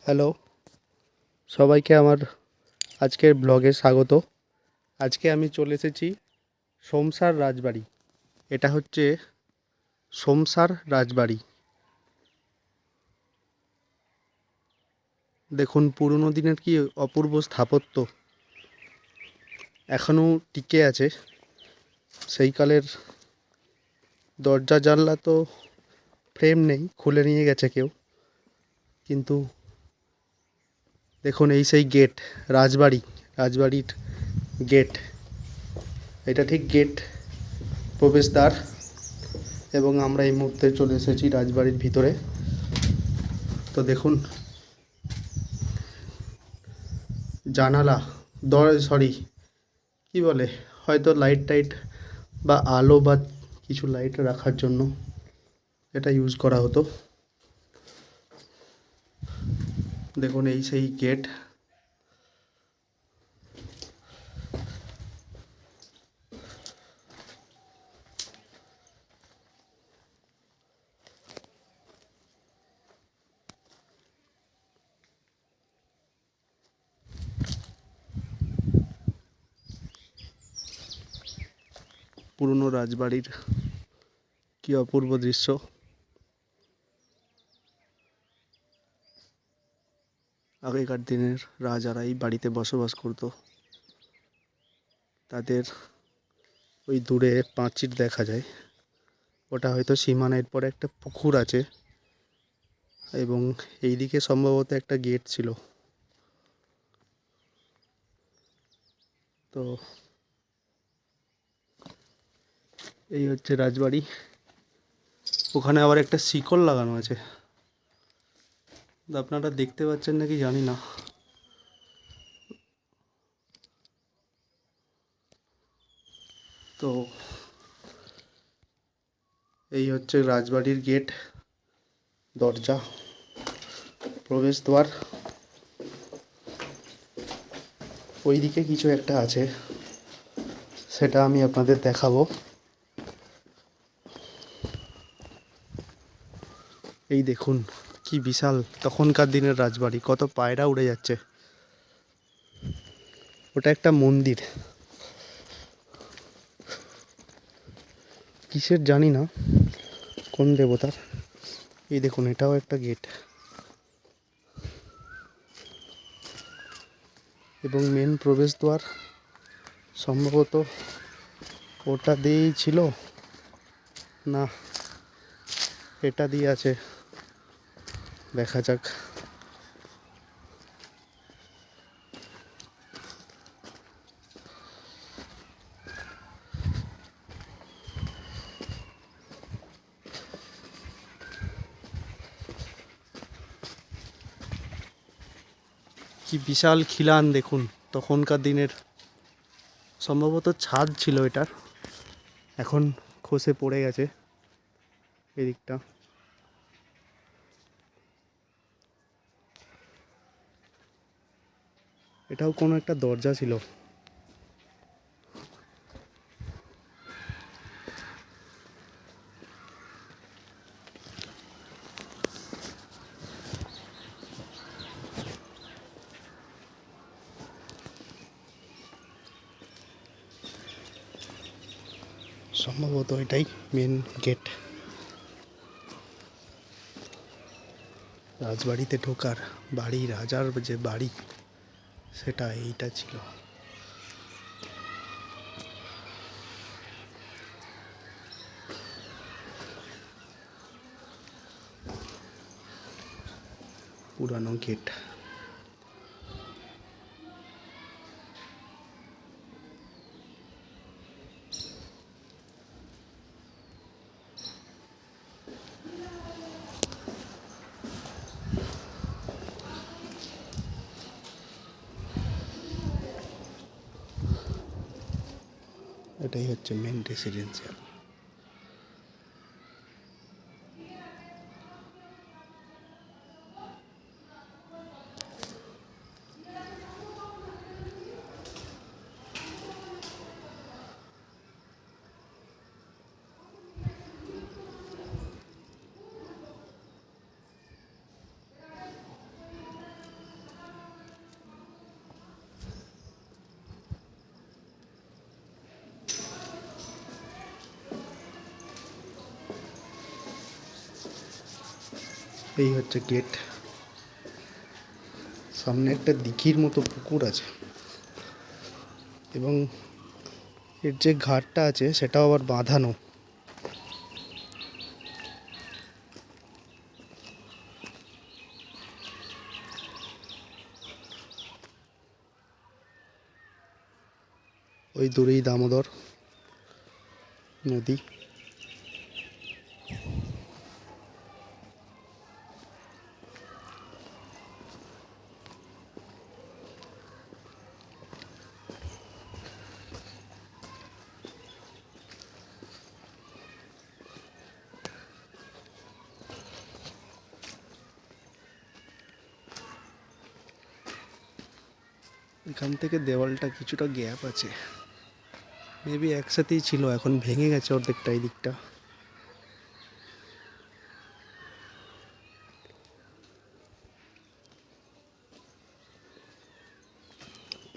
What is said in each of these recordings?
Hello, সবাইকে আমার আজকের ব্লগে স্বাগত। আজকে আমি চলে এসেছি সোমসার রাজবাড়ি। এটা হচ্ছে সোমসার রাজবাড়ি। দেখুন পুরনো দিনের কি অপূর্ব স্থাপত্য এখনও টিকে আছে। সেই কালের দরজা জানলা তো ফ্রেম নেই, খুলে নিয়ে গেছে কেউ, কিন্তু দেখুন এই সেই গেট, রাজবাড়ির গেট। এটা ঠিক গেট, প্রবেশদ্বার। এবং আমরা এই মুহূর্তে চলে এসেছি রাজবাড়ির ভিতরে। তো দেখুন জানালা, কি বলে, হয়তো লাইট টাইট বা আলো বা কিছু লাইট রাখার জন্য এটা ইউজ করা হতো। দেখুন এই সেই গেট। পুরনো রাজবাড়ির কি অপূর্ব দৃশ্য। আগেকার দিনের রাজারা এই বাড়িতে বসবাস করত। তাদের ওই দূরে পাঁচিল দেখা যায়, ওটা হয়তো সীমানা। এরপরে একটা পুকুর আছে এবং এইদিকে সম্ভবত একটা গেট ছিল। তো এই হচ্ছে রাজবাড়ি। ওখানে আবার একটা শিকল লাগানো আছে, আপনারা দেখতে পাচ্ছেন নাকি জানি না। তো এই হচ্ছে রাজবাড়ির গেট, দরজা, প্রবেশদ্বার। ওইদিকে কিছু একটা আছে, সেটা আমি আপনাদের দেখাবো। এই দেখুন কি বিশাল তখনকার দিনের রাজবাড়ি, কত পায়রা উড়ে যাচ্ছে। ওটা একটা মন্দির, কিসের জানি না, কোন দেবতার। এই দেখুন এটাও একটা গেট এবং মেন প্রবেশদ্বার সম্ভবত ওটা দিয়েই ছিল, না এটা দিয়ে আছে, দেখা যাক। কি বিশাল খিলান দেখুন, তখনকার দিনের। সম্ভবত ছাদ ছিল এটার, এখন খসে পড়ে গেছে এদিকটা। এটাও কোনো একটা দরজা ছিল। সম্ভবত এটাই মেন গেট। রাজবাড়িতে ঢোকার, বাড়ি, রাজার যে বাড়ি, সেটা এইটা ছিল। পুরানো গেট। এটাই হচ্ছে মেন রেসিডেন্সিয়াল। এই হচ্ছে গেট। সামনে একটা দিঘির মতো পুকুর আছে এবং এর যে ঘাটটা আছে সেটাও আবার বাঁধানো। ওই দূরেই দামোদর নদী। এখান থেকে দেওয়ালটা কিছুটা গ্যাপ আছে, মেবি একসাথেই ছিল, এখন ভেঙে গেছে অর্ধেকটা এই দিকটা।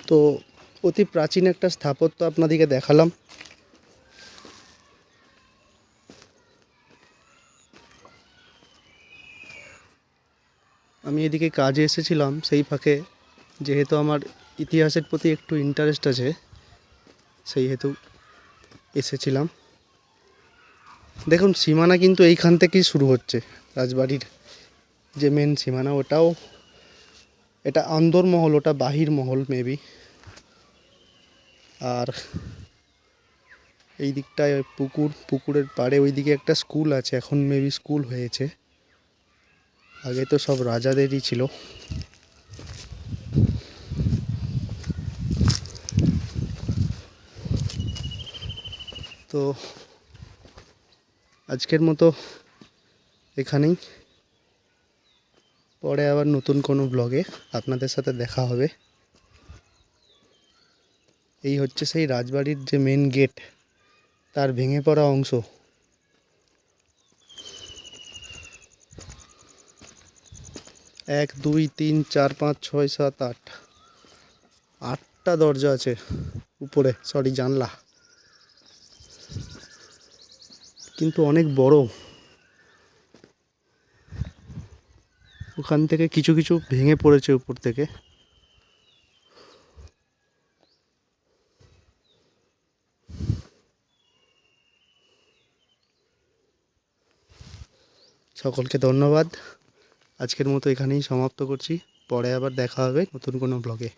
তো অতি প্রাচীন একটা স্থাপত্য আপনাদেরকে দেখালাম। আমি এদিকে কাজে এসেছিলাম, সেই ফাঁকে যেহেতু আমার ইতিহাসের প্রতি একটু ইন্টারেস্ট আছে সেই হেতু এসেছিলাম। দেখুন সীমানা কিন্তু এইখান থেকেই শুরু হচ্ছে, রাজবাড়ির যে মেন সীমানা ওটাও, এটা অন্দরমহল, ওটা বাহির মহল মেবি। আর এই দিকটায় পুকুর, পুকুরের পাড়ে ওইদিকে একটা স্কুল আছে, এখন মেবি স্কুল হয়েছে, আগে তো সব রাজাদেরই ছিল। তো আজকের মতো এখানেই, পরে আবার নতুন কোনো ব্লগে আপনাদের সাথে দেখা হবে। এই হচ্ছে সেই রাজবাড়ির যে মেন গেট, তার ভেঙে পড়া অংশ। 1 2 3 4 5 6 7 8, 8টা দরজা আছে উপরে, সরি জানলা, কিন্তু অনেক বড়। ওখান থেকে কিছু কিছু ভেঙে পড়েছে উপর থেকে। সকলকে ধন্যবাদ। আজকের মতো এখানেই সমাপ্ত করছি, পরে আবার দেখা হবে নতুন কোনো ব্লগে।